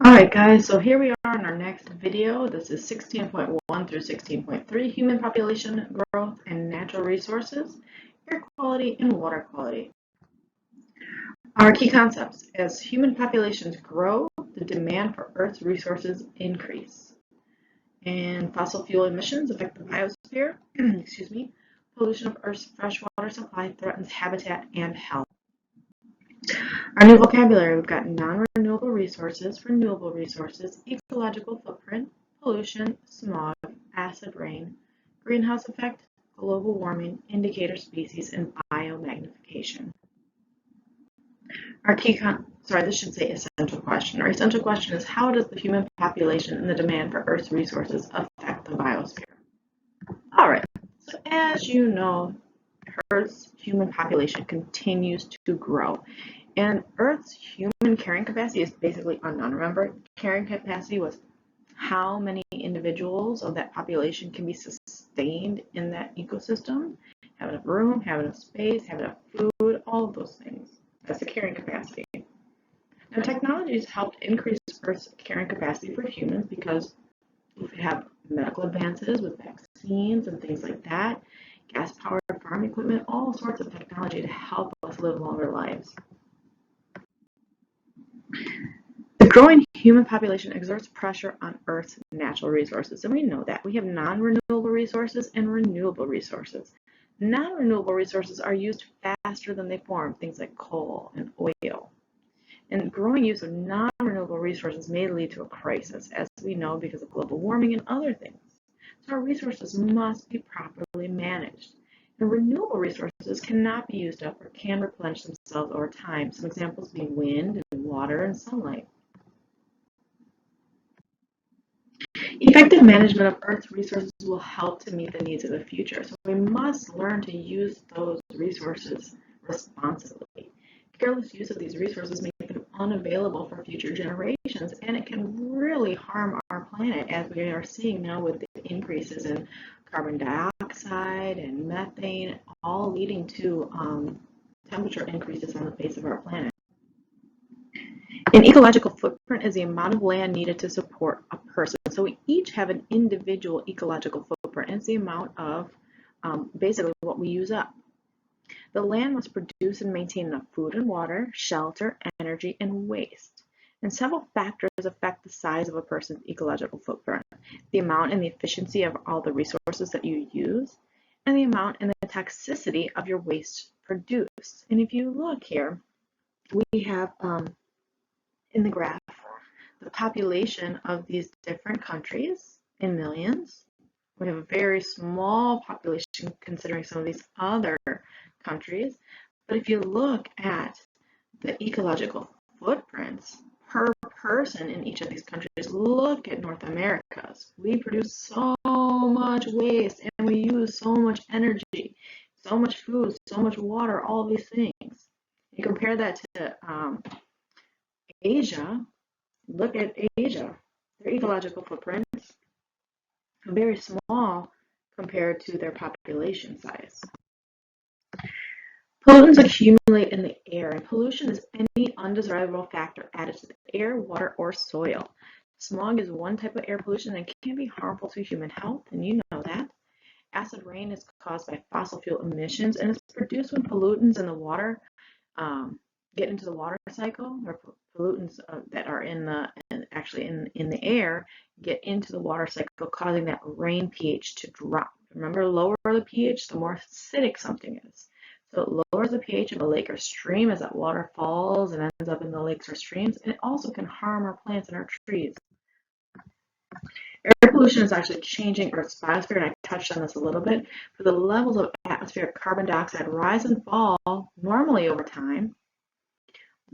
Alright guys, so here we are in our next video. This is 16.1 through 16.3, Human Population Growth and Natural Resources, Air Quality and Water Quality. Our key concepts: as human populations grow, the demand for Earth's resources increase. And fossil fuel emissions affect the biosphere. Excuse me. Pollution of Earth's freshwater supply threatens habitat and health. Our new vocabulary: we've got non-renewable resources, renewable resources, ecological footprint, pollution, smog, acid rain, greenhouse effect, global warming, indicator species, and biomagnification. Our this should say essential question. Our essential question is, how does the human population and the demand for Earth's resources affect the biosphere? All right, so as you know, Earth's human population continues to grow. And Earth's human carrying capacity is basically unknown. Remember, carrying capacity was how many individuals of that population can be sustained in that ecosystem. Have enough room, have enough space, have enough food, all of those things. That's the carrying capacity. Now, technology has helped increase Earth's carrying capacity for humans because we have medical advances with vaccines and things like that, gas-powered farm equipment, all sorts of technology to help us live longer lives. The growing human population exerts pressure on Earth's natural resources, and we know that. We have non-renewable resources and renewable resources. Non-renewable resources are used faster than they form, things like coal and oil. And growing use of non-renewable resources may lead to a crisis, as we know, because of global warming and other things. So our resources must be properly managed. And renewable resources cannot be used up or can replenish themselves over time, some examples being wind and water and sunlight. Effective management of Earth's resources will help to meet the needs of the future, so we must learn to use those resources responsibly. Careless use of these resources make them unavailable for future generations, and it can really harm our planet, as we are seeing now with the increases in carbon dioxide and methane, all leading to temperature increases on the face of our planet. An ecological footprint is the amount of land needed to support a person. So we each have an individual ecological footprint. It's the amount of basically what we use up. The land must produce and maintain enough food and water, shelter, energy, and waste. And several factors affect the size of a person's ecological footprint: the amount and the efficiency of all the resources that you use, and the amount and the toxicity of your waste produced. And if you look here, we have in the graph the population of these different countries in millions. We have a very small population considering some of these other countries. But if you look at the ecological footprints per person in each of these countries, look at North America's. We produce so much waste and we use so much energy, so much food, so much water, all these things. You compare that to Asia. Look at Asia. Their ecological footprints are very small compared to their population size. Pollutants accumulate in the air, and pollution is any undesirable factor added to the air, water, or soil. Smog is one type of air pollution that can be harmful to human health, and you know that. Acid rain is caused by fossil fuel emissions, and it's produced when pollutants in the water get into the water cycle, or pollutants that are in the air get into the water cycle, causing that rain pH to drop. Remember, lower the pH, the more acidic something is. So it lowers the pH of a lake or stream as that water falls and ends up in the lakes or streams, and it also can harm our plants and our trees. Air pollution is actually changing Earth's biosphere, and I touched on this a little bit. For the levels of atmospheric carbon dioxide rise and fall normally over time,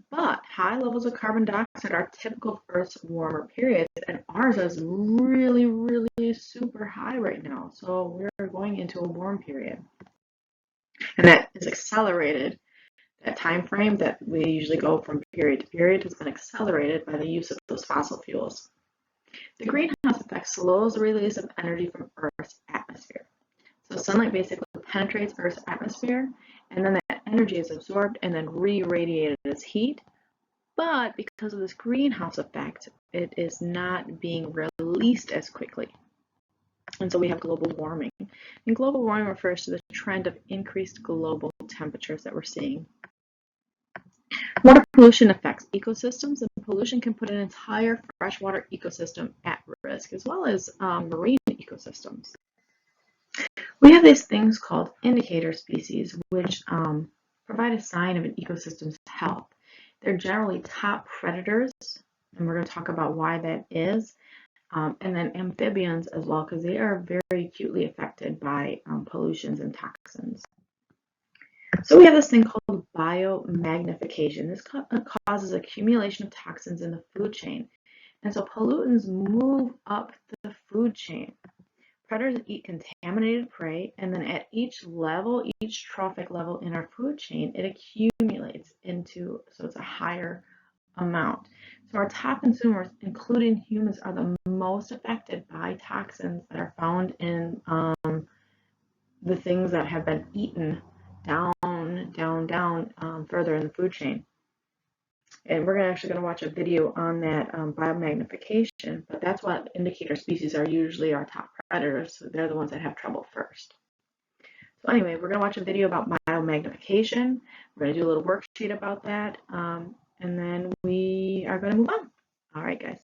but high levels of carbon dioxide are typical of Earth's warmer periods, and ours is really, really super high right now. So we're going into a warm period. And that is accelerated. That time frame that we usually go from period to period has been accelerated by the use of those fossil fuels. The greenhouse effect slows the release of energy from Earth's atmosphere. So sunlight basically penetrates Earth's atmosphere, and then that energy is absorbed and then re-radiated as heat, But because of this greenhouse effect, it is not being released as quickly. And so we have global warming. And global warming refers to the trend of increased global temperatures that we're seeing. Water pollution affects ecosystems, and pollution can put an entire freshwater ecosystem at risk, as well as marine ecosystems. We have these things called indicator species, which provide a sign of an ecosystem's health. They're generally top predators, and we're going to talk about why that is. And then amphibians as well, because they are very acutely affected by pollutions and toxins. So we have this thing called biomagnification. This causes accumulation of toxins in the food chain. And so pollutants move up the food chain. Predators eat contaminated prey, and then at each level, each trophic level in our food chain, it accumulates into, so it's a higher amount. So our top consumers, including humans, are the most affected by toxins that are found in the things that have been eaten down further in the food chain. And we're actually going to watch a video on that biomagnification, but that's what indicator species are usually our top predators. So they're the ones that have trouble first. So anyway, we're going to watch a video about biomagnification. We're going to do a little worksheet about that, and then we are going to move on. All right, guys.